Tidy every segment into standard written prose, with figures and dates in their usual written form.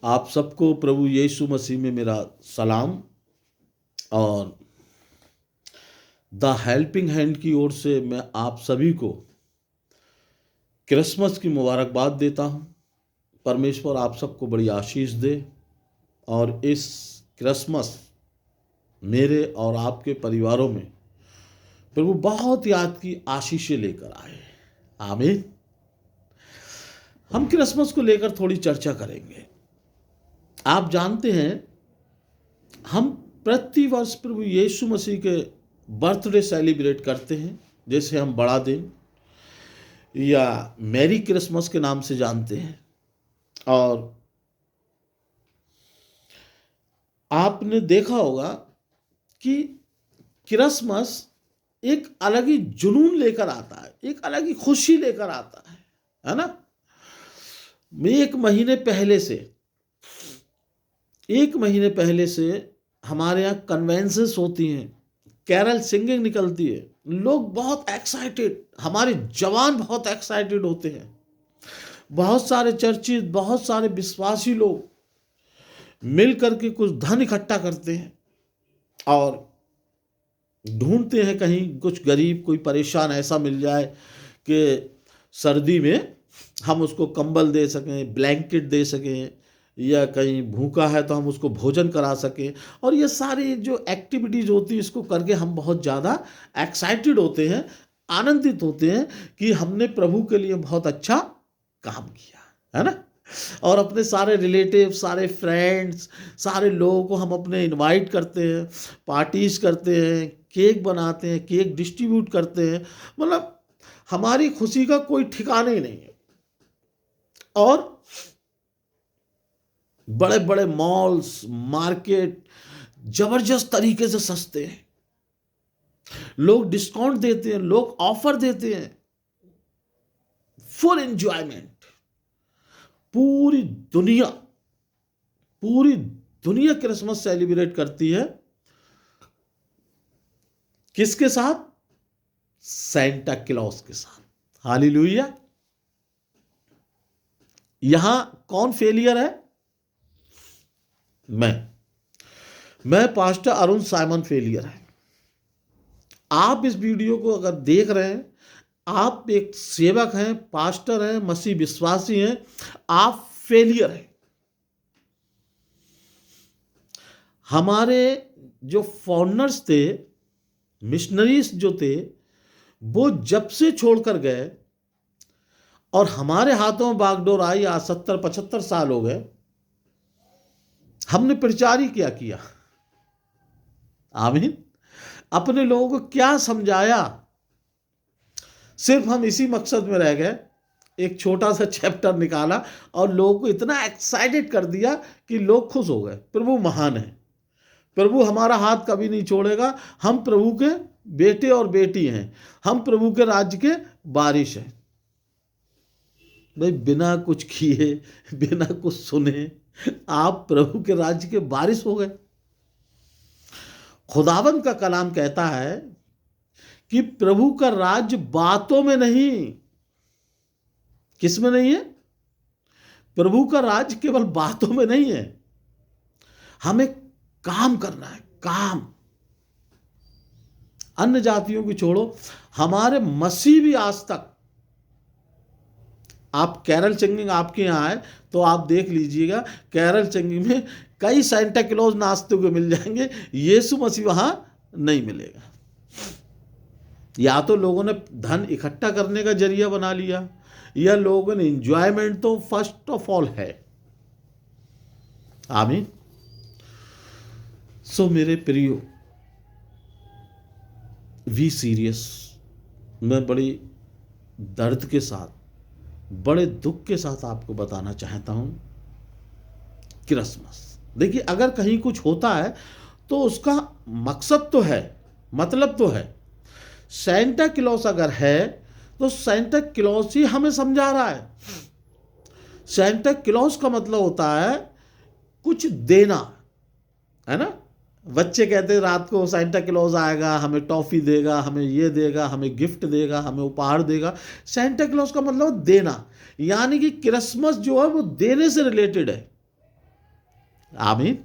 आप सबको प्रभु यीशु मसीह में मेरा सलाम और द हेल्पिंग हैंड की ओर से मैं आप सभी को क्रिसमस की मुबारकबाद देता हूँ। परमेश्वर आप सबको बड़ी आशीष दे और इस क्रिसमस मेरे और आपके परिवारों में प्रभु बहुत याद की आशीषें लेकर आए। आमीन। हम क्रिसमस को लेकर थोड़ी चर्चा करेंगे। आप जानते हैं हम प्रतिवर्ष प्रभु यीशु मसीह के बर्थडे सेलिब्रेट करते हैं, जैसे हम बड़ा दिन या मैरी क्रिसमस के नाम से जानते हैं। और आपने देखा होगा कि क्रिसमस एक अलग ही जुनून लेकर आता है, एक अलग ही खुशी लेकर आता है ना। एक महीने पहले से हमारे यहाँ कन्वेंसेस होती हैं, कैरल सिंगिंग निकलती है, लोग बहुत एक्साइटेड, हमारे जवान बहुत एक्साइटेड होते हैं। बहुत सारे चर्चिस, बहुत सारे विश्वासी लोग मिल करके कुछ धन इकट्ठा करते हैं और ढूंढते हैं कहीं कुछ गरीब, कोई परेशान ऐसा मिल जाए कि सर्दी में हम उसको कंबल दे सकें, ब्लैंकेट दे सकें, या कहीं भूखा है तो हम उसको भोजन करा सकें। और ये सारी जो एक्टिविटीज़ होती है इसको करके हम बहुत ज़्यादा एक्साइटेड होते हैं, आनंदित होते हैं कि हमने प्रभु के लिए बहुत अच्छा काम किया, है ना। और अपने सारे रिलेटिव, सारे फ्रेंड्स, सारे लोगों को हम अपने इनवाइट करते हैं, पार्टीज करते हैं, केक बनाते हैं, केक डिस्ट्रीब्यूट करते हैं। मतलब हमारी खुशी का कोई ठिकाना ही नहीं है। और बड़े बड़े मॉल्स, मार्केट जबरदस्त तरीके से सस्ते हैं, लोग डिस्काउंट देते हैं, लोग ऑफर देते हैं, फुल एंजॉयमेंट। पूरी दुनिया क्रिसमस सेलिब्रेट करती है। किसके साथ? सेंटा क्लॉज के साथ। हालेलुया। यहां कौन फेलियर है? मैं पास्टर अरुण साइमन फेलियर है। आप इस वीडियो को अगर देख रहे हैं, आप एक सेवक हैं, पास्टर हैं, मसीह विश्वासी हैं, आप फेलियर हैं। हमारे जो फॉरेनर्स थे, मिशनरीज जो थे, वो जब से छोड़कर गए और हमारे हाथों में बागडोर आई, आज 70-75 साल हो गए, हमने प्रचार ही क्या किया? आमीन। अपने लोगों को क्या समझाया? सिर्फ हम इसी मकसद में रह गए, एक छोटा सा चैप्टर निकाला और लोगों को इतना एक्साइटेड कर दिया कि लोग खुश हो गए। प्रभु महान है, प्रभु हमारा हाथ कभी नहीं छोड़ेगा, हम प्रभु के बेटे और बेटी हैं, हम प्रभु के राज्य के वारिस हैं। भाई बिना कुछ किए, बिना कुछ सुने आप प्रभु के राज्य के वारिस हो गए। खुदावंद का कलाम कहता है कि प्रभु का राज्य बातों में नहीं, किस में नहीं है? प्रभु का राज्य केवल बातों में नहीं है, हमें काम करना है, काम। अन्य जातियों की छोड़ो, हमारे मसीह भी आज तक, आप कैरल सिंगिंग आपके यहाँ आए तो आप देख लीजिएगा, कैरल सिंगिंग में कई सेंटा क्लॉज नाचते हुए मिल जाएंगे, यीशु मसीह वहां नहीं मिलेगा। या तो लोगों ने धन इकट्ठा करने का जरिया बना लिया, या लोगों ने एंजॉयमेंट तो फर्स्ट ऑफ ऑल है। आमीन। सो मेरे प्रियो, वी सीरियस। मैं बड़ी दर्द के साथ, बड़े दुख के साथ आपको बताना चाहता हूं, क्रिसमस, देखिए अगर कहीं कुछ होता है तो उसका मकसद तो है, मतलब तो है। सेंटा क्लॉज अगर है तो सेंटा क्लॉज ही हमें समझा रहा है। सेंटा क्लॉज का मतलब होता है कुछ देना, है ना। बच्चे कहते हैं रात को सेंटा क्लॉज आएगा, हमें टॉफी देगा, हमें ये देगा, हमें गिफ्ट देगा, हमें उपहार देगा। सेंटा क्लॉज का मतलब देना, यानी कि क्रिसमस जो है वो देने से रिलेटेड है। आमीन।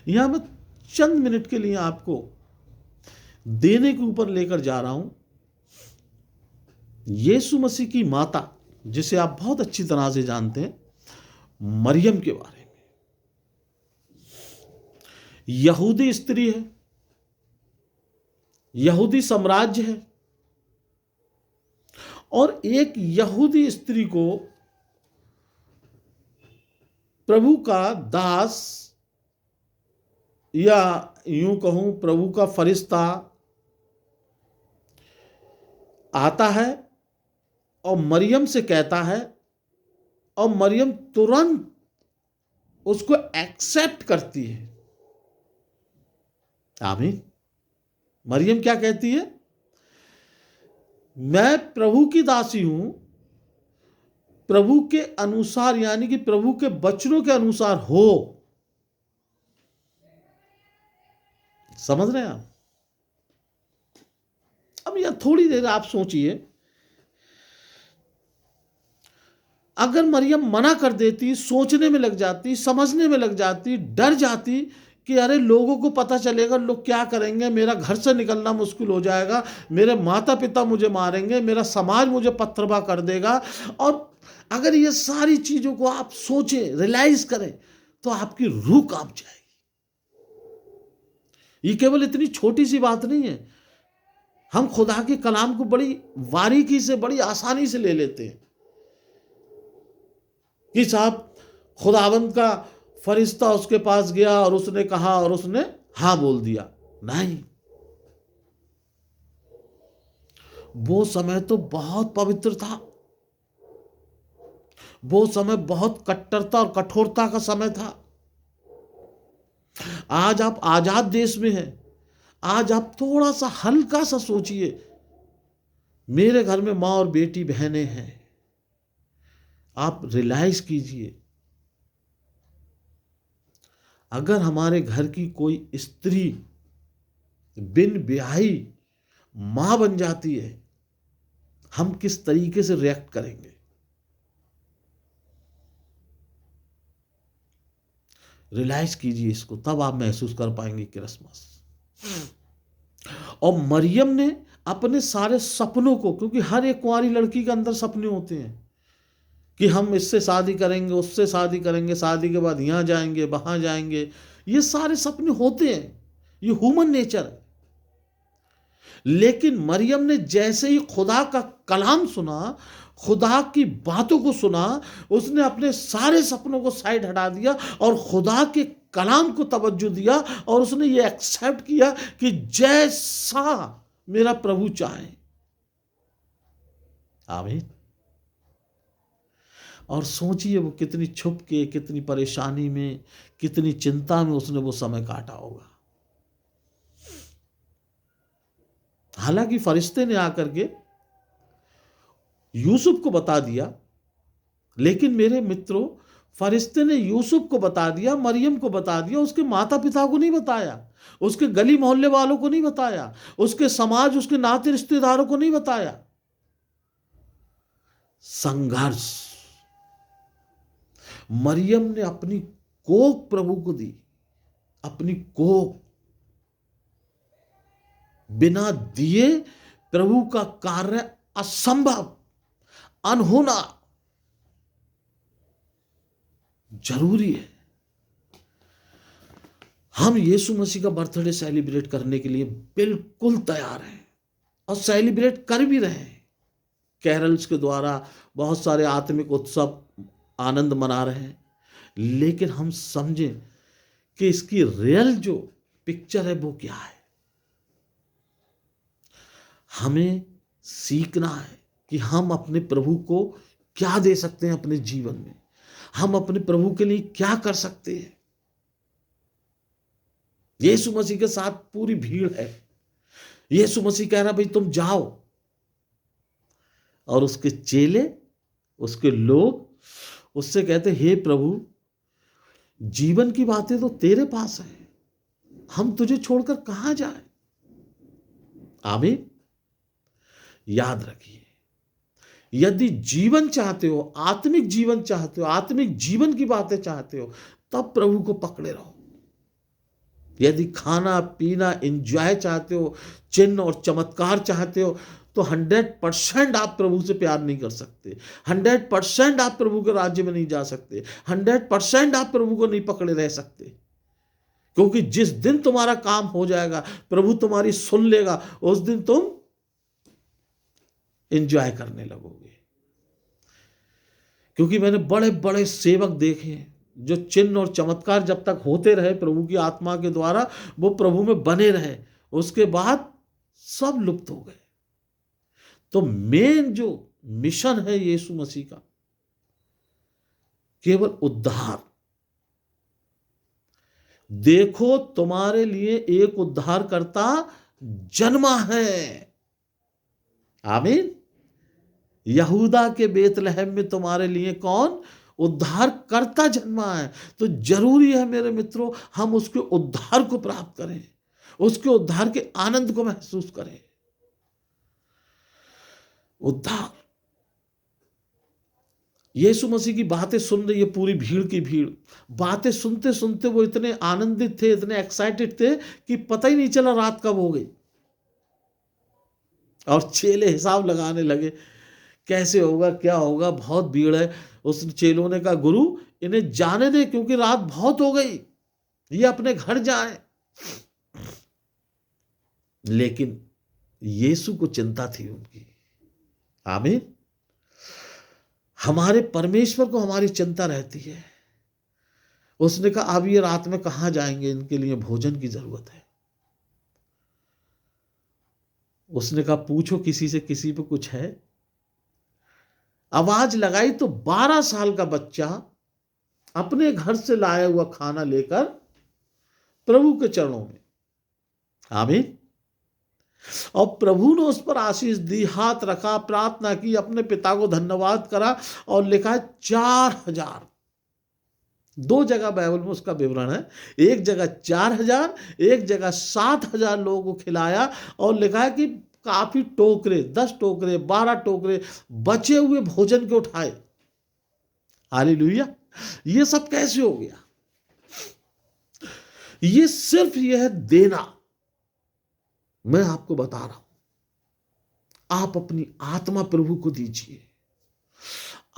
यहां मैं चंद मिनट के लिए आपको देने के ऊपर लेकर जा रहा हूं। यीशु मसीह की माता, जिसे आप बहुत अच्छी तरह से जानते हैं, मरियम के बारे में। यहूदी स्त्री है, यहूदी साम्राज्य है, और एक यहूदी स्त्री को प्रभु का दास, या यूं कहूं प्रभु का फरिश्ता आता है और मरियम से कहता है, और मरियम तुरंत उसको एक्सेप्ट करती है। आमीन। मरियम क्या कहती है? मैं प्रभु की दासी हूं, प्रभु के अनुसार, यानी कि प्रभु के वचनों के अनुसार हो। समझ रहे हैं आप? अब यह थोड़ी देर आप सोचिए, अगर मरियम मना कर देती, सोचने में लग जाती, समझने में लग जाती, डर जाती कि अरे लोगों को पता चलेगा, लोग क्या करेंगे, मेरा घर से निकलना मुश्किल हो जाएगा, मेरे माता पिता मुझे मारेंगे, मेरा समाज मुझे पत्थरबा कर देगा, और अगर ये सारी चीजों को आप सोचें, रियलाइज करें, तो आपकी रूह कांप जाएगी। ये केवल इतनी छोटी सी बात नहीं है। हम खुदा के कलाम को बड़ी बारीकी से, बड़ी आसानी से ले लेते हैं कि साहब खुदावंद का फरिश्ता उसके पास गया और उसने कहा और उसने हां बोल दिया। नहीं, वो समय तो बहुत पवित्र था, वो समय बहुत कट्टरता और कठोरता का समय था। आज आप आजाद देश में हैं। आज आप थोड़ा सा हल्का सा सोचिए, मेरे घर में मां और बेटी बहनें हैं, आप रियलाइज कीजिए, अगर हमारे घर की कोई स्त्री बिन ब्याही मां बन जाती है, हम किस तरीके से रिएक्ट करेंगे? रियलाइज कीजिए इसको, तब आप महसूस कर पाएंगे क्रिसमस। और मरियम ने अपने सारे सपनों को, क्योंकि हर एक कुंवारी लड़की के अंदर सपने होते हैं कि हम इससे शादी करेंगे, उससे शादी करेंगे, शादी के बाद यहाँ जाएंगे, वहाँ जाएंगे, ये सारे सपने होते हैं, ये ह्यूमन नेचर है। लेकिन मरियम ने जैसे ही खुदा का कलाम सुना, खुदा की बातों को सुना, उसने अपने सारे सपनों को साइड हटा दिया और खुदा के कलाम को तवज्जो दिया, और उसने ये एक्सेप्ट किया कि जैसा मेरा प्रभु चाहे। आमीन। और सोचिए वो कितनी छुप के, कितनी परेशानी में, कितनी चिंता में उसने वो समय काटा होगा। हालांकि फरिश्ते ने आकर के यूसुफ को बता दिया, लेकिन मेरे मित्रों, फरिश्ते ने यूसुफ को बता दिया, मरियम को बता दिया, उसके माता पिता को नहीं बताया, उसके गली मोहल्ले वालों को नहीं बताया, उसके समाज, उसके नाते रिश्तेदारों को नहीं बताया। संघर्ष। मरियम ने अपनी कोख प्रभु को दी, अपनी कोख। बिना दिए प्रभु का कार्य असंभव, अनहोना जरूरी है। हम यीशु मसीह का बर्थडे सेलिब्रेट करने के लिए बिल्कुल तैयार हैं और सेलिब्रेट कर भी रहे हैं। कैरल्स के द्वारा बहुत सारे आत्मिक उत्सव आनंद मना रहे हैं, लेकिन हम समझें कि इसकी रियल जो पिक्चर है वो क्या है। हमें सीखना है कि हम अपने प्रभु को क्या दे सकते हैं अपने जीवन में, हम अपने प्रभु के लिए क्या कर सकते हैं। यीशु मसीह के साथ पूरी भीड़ है। यीशु मसीह कह रहा भाई तुम जाओ, और उसके चेले, उसके लोग उससे कहते हे प्रभु, जीवन की बातें तो तेरे पास है, हम तुझे छोड़कर कहां जाएं। आमीन। याद रखिए, यदि जीवन चाहते हो, आत्मिक जीवन चाहते हो, आत्मिक जीवन की बातें चाहते हो, तब प्रभु को पकड़े रहो। यदि खाना पीना एंजॉय चाहते हो, चिन्ह और चमत्कार चाहते हो, तो 100% आप प्रभु से प्यार नहीं कर सकते। 100% आप प्रभु के राज्य में नहीं जा सकते। 100% आप प्रभु को नहीं पकड़े रह सकते, क्योंकि जिस दिन तुम्हारा काम हो जाएगा, प्रभु तुम्हारी सुन लेगा, उस दिन तुम एंजॉय करने लगोगे। क्योंकि मैंने बड़े बड़े सेवक देखे हैं जो चिन्ह और चमत्कार जब तक होते रहे प्रभु की आत्मा के द्वारा, वो प्रभु में बने रहे, उसके बाद सब लुप्त हो गए। तो मेन जो मिशन है यीशु मसीह का, केवल उद्धार। देखो तुम्हारे लिए एक उद्धारकर्ता जन्मा है। आमीन। यहूदा के बेतलहम में तुम्हारे लिए कौन? उद्धारकर्ता जन्मा है। तो जरूरी है मेरे मित्रों, हम उसके उद्धार को प्राप्त करें, उसके उद्धार के आनंद को महसूस करें। उद्धार। यीशु मसीह की बातें सुन रही है पूरी भीड़ की भीड़। बातें सुनते सुनते वो इतने आनंदित थे, इतने एक्साइटेड थे कि पता ही नहीं चला रात कब हो गई। और चेले हिसाब लगाने लगे, कैसे होगा, क्या होगा, बहुत भीड़ है। उस चेलों ने कहा, गुरु इन्हें जाने दे, क्योंकि रात बहुत हो गई, ये अपने घर जाएं। लेकिन यीशु को चिंता थी उनकी। आमीन। हमारे परमेश्वर को हमारी चिंता रहती है। उसने कहा, अब ये रात में कहां जाएंगे, इनके लिए भोजन की जरूरत है। उसने कहा, पूछो किसी से, किसी पे कुछ है। आवाज लगाई तो 12 साल का बच्चा अपने घर से लाया हुआ खाना लेकर प्रभु के चरणों में। आमीन। और प्रभु ने उस पर आशीष दी, हाथ रखा, प्रार्थना की, अपने पिता को धन्यवाद करा, और लिखा 4000। 2 जगह बाइबल में उसका विवरण है। एक जगह 4000, एक जगह 7000 लोगों को खिलाया, और लिखा है कि काफी टोकरे, 10 टोकरे, 12 टोकरे बचे हुए भोजन के उठाए। हालेलुया। ये सब कैसे हो गया? ये सिर्फ यह है देना। मैं आपको बता रहा हूं, आप अपनी आत्मा प्रभु को दीजिए,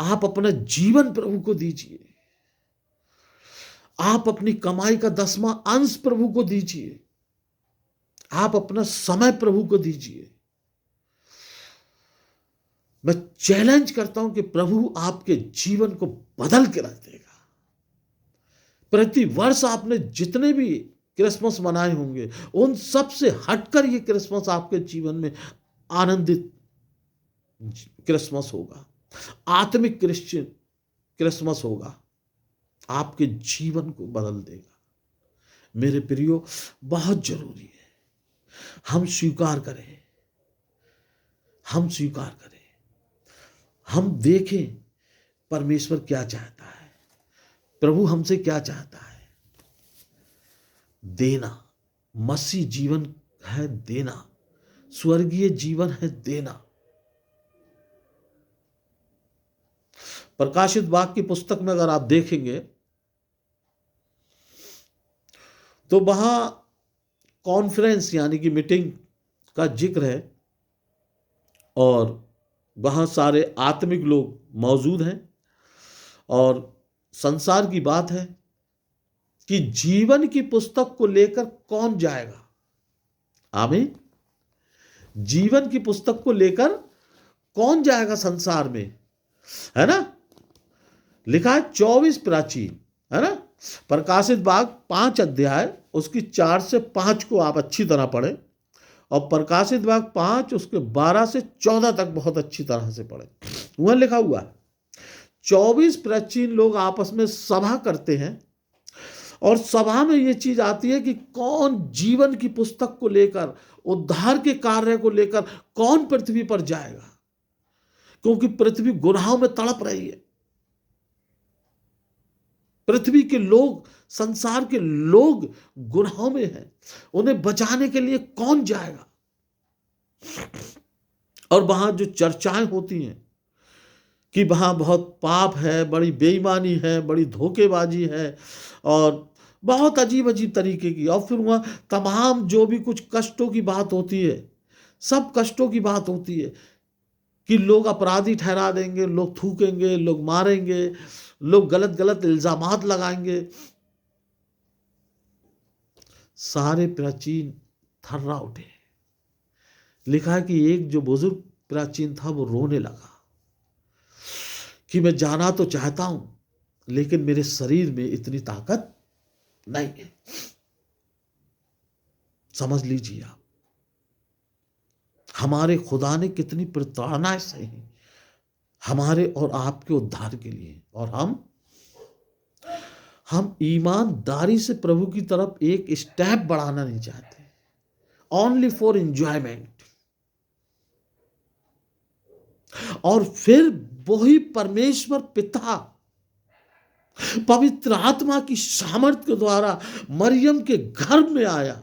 आप अपना जीवन प्रभु को दीजिए, आप अपनी कमाई का 10वां अंश प्रभु को दीजिए, आप अपना समय प्रभु को दीजिए। मैं चैलेंज करता हूं कि प्रभु आपके जीवन को बदल के रख देगा। प्रति वर्ष आपने जितने भी क्रिसमस मनाए होंगे, उन सब से हटकर ये क्रिसमस आपके जीवन में आनंदित क्रिसमस होगा, आत्मिक क्रिश्चियन क्रिसमस होगा, आपके जीवन को बदल देगा। मेरे प्रियो, बहुत जरूरी है हम स्वीकार करें, हम स्वीकार करें, हम देखें परमेश्वर क्या चाहता है, प्रभु हमसे क्या चाहता है। देना मसीह जीवन है, देना स्वर्गीय जीवन है, देना। प्रकाशित वाक्य की पुस्तक में अगर आप देखेंगे तो वहां कॉन्फ्रेंस यानी कि मीटिंग का जिक्र है, और वहां सारे आत्मिक लोग मौजूद हैं, और संसार की बात है कि जीवन की पुस्तक को लेकर कौन जाएगा। आमीन। जीवन की पुस्तक को लेकर कौन जाएगा संसार में, है ना। लिखा है 24 प्राचीन, है ना। प्रकाशित वाक्य 5 अध्याय उसकी 4 से 5 को आप अच्छी तरह पढ़ें, और प्रकाशित वाक्य 5 उसके 12 से 14 तक बहुत अच्छी तरह से पढ़ें। वहां लिखा हुआ है 24 प्राचीन लोग आपस में सभा करते हैं, और सभा में ये चीज आती है कि कौन जीवन की पुस्तक को लेकर, उद्धार के कार्य को लेकर कौन पृथ्वी पर जाएगा, क्योंकि पृथ्वी गुनाहों में तड़प रही है। पृथ्वी के लोग, संसार के लोग गुनाहों में हैं, उन्हें बचाने के लिए कौन जाएगा। और वहां जो चर्चाएं होती हैं कि वहाँ बहुत पाप है, बड़ी बेईमानी है, बड़ी धोखेबाजी है और बहुत अजीब अजीब तरीके की। और फिर वहाँ तमाम जो भी कुछ कष्टों की बात होती है, सब कष्टों की बात होती है कि लोग अपराधी ठहरा देंगे, लोग थूकेंगे, लोग मारेंगे, लोग गलत गलत इल्जामात लगाएंगे। सारे प्राचीन थर्रा उठे। लिखा है कि एक जो बुजुर्ग प्राचीन था वो रोने लगा कि मैं जाना तो चाहता हूं लेकिन मेरे शरीर में इतनी ताकत नहीं है। समझ लीजिए आप, हमारे खुदा ने कितनी प्रताड़नाएं सही हमारे और आपके उद्धार के लिए, और हम ईमानदारी से प्रभु की तरफ एक स्टेप बढ़ाना नहीं चाहते, ओनली फॉर एंजॉयमेंट। और फिर वही परमेश्वर पिता पवित्र आत्मा की सामर्थ्य के द्वारा मरियम के गर्भ में आया,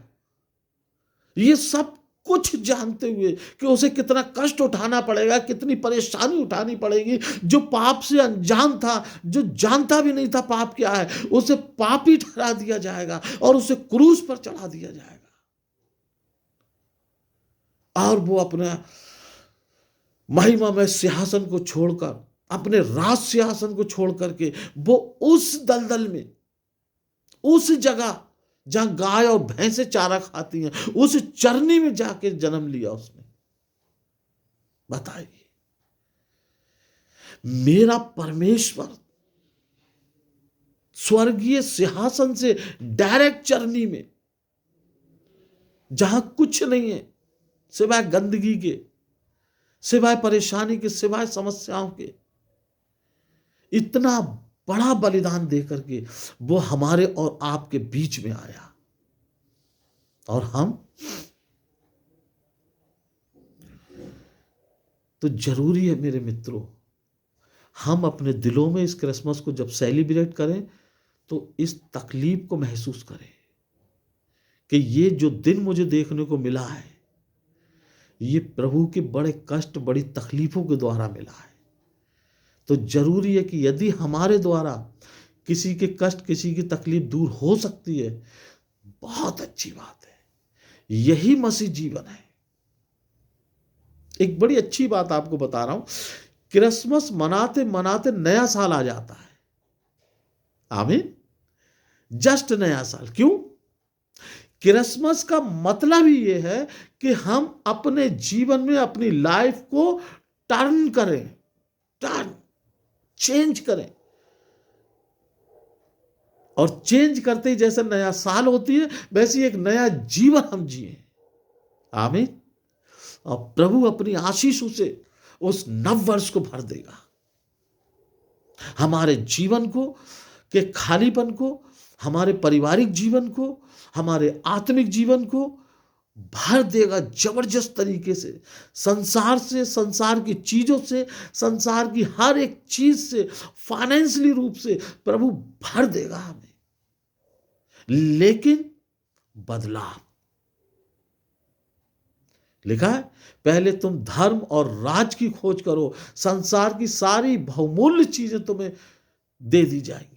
ये सब कुछ जानते हुए कि उसे कितना कष्ट उठाना पड़ेगा, कितनी परेशानी उठानी पड़ेगी। जो पाप से अनजान था, जो जानता भी नहीं था पाप क्या है, उसे पापी ठहरा दिया जाएगा और उसे क्रूस पर चढ़ा दिया जाएगा। और वो अपने महिमा में सिंहासन को छोड़कर, अपने राज सिंहासन को छोड़ करके वो उस दलदल में, उस जगह जहां गाय और भैंसे चारा खाती हैं, उस चरनी में जाके जन्म लिया उसने। बताइए, मेरा परमेश्वर स्वर्गीय सिंहासन से डायरेक्ट चरनी में, जहां कुछ नहीं है सिवाय गंदगी के, सिवाय परेशानी के, सिवाय समस्याओं के, इतना बड़ा बलिदान देकर के वो हमारे और आपके बीच में आया। और हम तो जरूरी है मेरे मित्रों, हम अपने दिलों में इस क्रिसमस को जब सेलिब्रेट करें तो इस तकलीफ को महसूस करें कि ये जो दिन मुझे देखने को मिला है, ये प्रभु के बड़े कष्ट, बड़ी तकलीफों के द्वारा मिला है। तो जरूरी है कि यदि हमारे द्वारा किसी के कष्ट, किसी की तकलीफ दूर हो सकती है, बहुत अच्छी बात है। यही मसीह जीवन है। एक बड़ी अच्छी बात आपको बता रहा हूं, क्रिसमस मनाते मनाते नया साल आ जाता है। आमीन। जस्ट नया साल। क्यों? क्रिसमस का मतलब ही यह है कि हम अपने जीवन में अपनी लाइफ को टर्न करें, चेंज करें। और चेंज करते ही जैसे नया साल होती है, वैसे एक नया जीवन हम जिए। आमीन। और प्रभु अपनी आशीषों से उस नव वर्ष को भर देगा, हमारे जीवन को के खालीपन को, हमारे पारिवारिक जीवन को, हमारे आत्मिक जीवन को भर देगा जबरदस्त तरीके से। संसार से, संसार की चीजों से, संसार की हर एक चीज से, फाइनेंशियली रूप से प्रभु भर देगा हमें। लेकिन बदलाव, लिखा है पहले तुम धर्म और राज की खोज करो, संसार की सारी बहुमूल्य चीजें तुम्हें दे दी जाएंगी।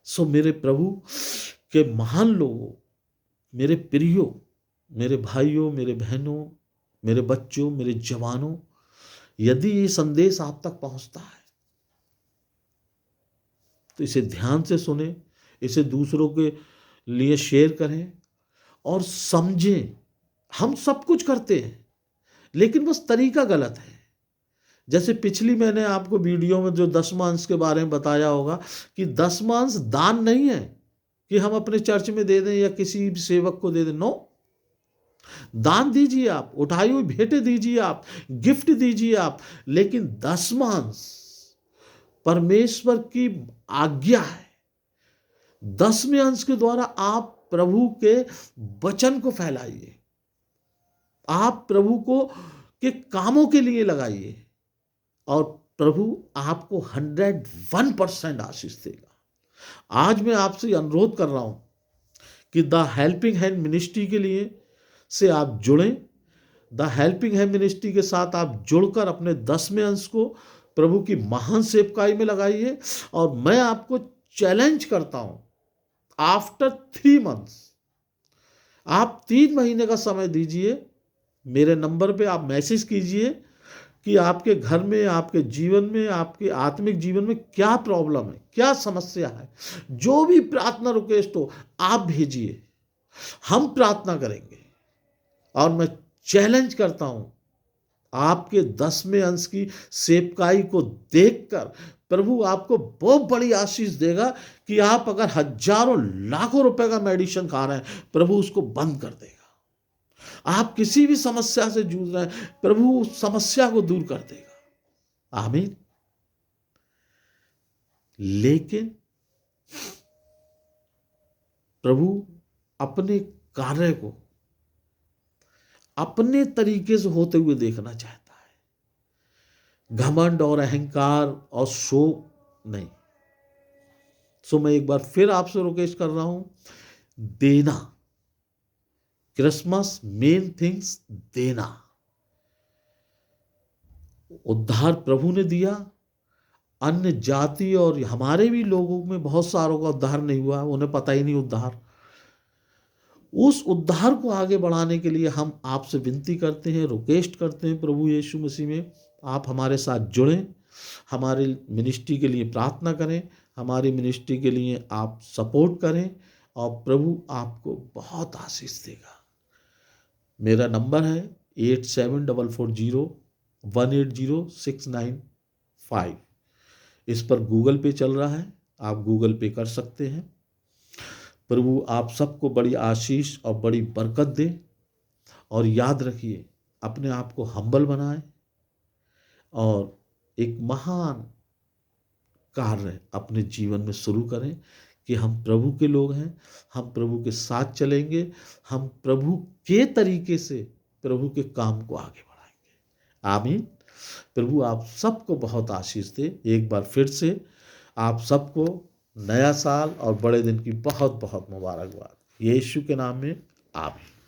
सो मेरे प्रभु के महान लोगों, मेरे प्रियो, मेरे भाइयों, मेरे बहनों, मेरे बच्चों, मेरे जवानों, यदि ये संदेश आप तक पहुंचता है तो इसे ध्यान से सुने, इसे दूसरों के लिए शेयर करें और समझें। हम सब कुछ करते हैं लेकिन बस तरीका गलत है। जैसे पिछली मैंने आपको वीडियो में जो दशमांश के बारे में बताया होगा कि दशमांश दान नहीं है कि हम अपने चर्च में दे दें या किसी भी सेवक को दे दें। नो, दान दीजिए, आप उठाई हुई भेंटें दीजिए, आप गिफ्ट दीजिए आप, लेकिन दशमांश परमेश्वर की आज्ञा है। 10वें अंश के द्वारा आप प्रभु के वचन को फैलाइए, आप प्रभु को के कामों के लिए लगाइए और प्रभु आपको 101% आशीष देगा। आज मैं आपसे अनुरोध कर रहा हूं कि द हेल्पिंग हैंड मिनिस्ट्री के लिए से आप जुड़ें। द हेल्पिंग हैंड मिनिस्ट्री के साथ आप जुड़कर अपने 10वें अंश को प्रभु की महान सेवकाई में लगाइए। और मैं आपको चैलेंज करता हूं, आफ्टर 3 मंथ्स आप 3 महीने का समय दीजिए, मेरे नंबर पे आप मैसेज कीजिए कि आपके घर में, आपके जीवन में, आपके आत्मिक जीवन में क्या प्रॉब्लम है, क्या समस्या है। जो भी प्रार्थना रिक्वेस्ट हो आप भेजिए, हम प्रार्थना करेंगे। और मैं चैलेंज करता हूं, आपके 10वें अंश की सेवकाई को देखकर प्रभु आपको बहुत बड़ी आशीष देगा कि आप अगर हजारों लाखों रुपए का मेडिसिन खा रहे हैं, प्रभु उसको बंद कर देगा। आप किसी भी समस्या से जूझ रहे हैं, प्रभु उस समस्या को दूर कर देगा। आमीन। लेकिन प्रभु अपने कार्य को अपने तरीके से होते हुए देखना चाहता है, घमंड और अहंकार और शो नहीं। सो मैं एक बार फिर आपसे रिक्वेस्ट कर रहा हूं, देना, क्रिसमस मेन थिंग्स देना। उद्धार प्रभु ने दिया, अन्य जाति और हमारे भी लोगों में बहुत सारों का उद्धार नहीं हुआ, उन्हें पता ही नहीं उद्धार। उस उद्धार को आगे बढ़ाने के लिए हम आपसे विनती करते हैं, रिक्वेस्ट करते हैं प्रभु यीशु मसीह में, आप हमारे साथ जुड़ें, हमारे मिनिस्ट्री के लिए प्रार्थना करें, हमारी मिनिस्ट्री के लिए आप सपोर्ट करें और प्रभु आपको बहुत आशीष देगा। मेरा नंबर है 8744018065। इस पर गूगल पे चल रहा है, आप गूगल पे कर सकते हैं। प्रभु आप सबको बड़ी आशीष और बड़ी बरकत दे। और याद रखिए, अपने आप को हम्बल बनाएं और एक महान कार्य अपने जीवन में शुरू करें कि हम प्रभु के लोग हैं, हम प्रभु के साथ चलेंगे, हम प्रभु के तरीके से प्रभु के काम को आगे बढ़ाएंगे। आमीन। प्रभु आप सबको बहुत आशीष दे। एक बार फिर से आप सबको नया साल और बड़े दिन की बहुत बहुत मुबारकबाद। यीशु के नाम में आमीन।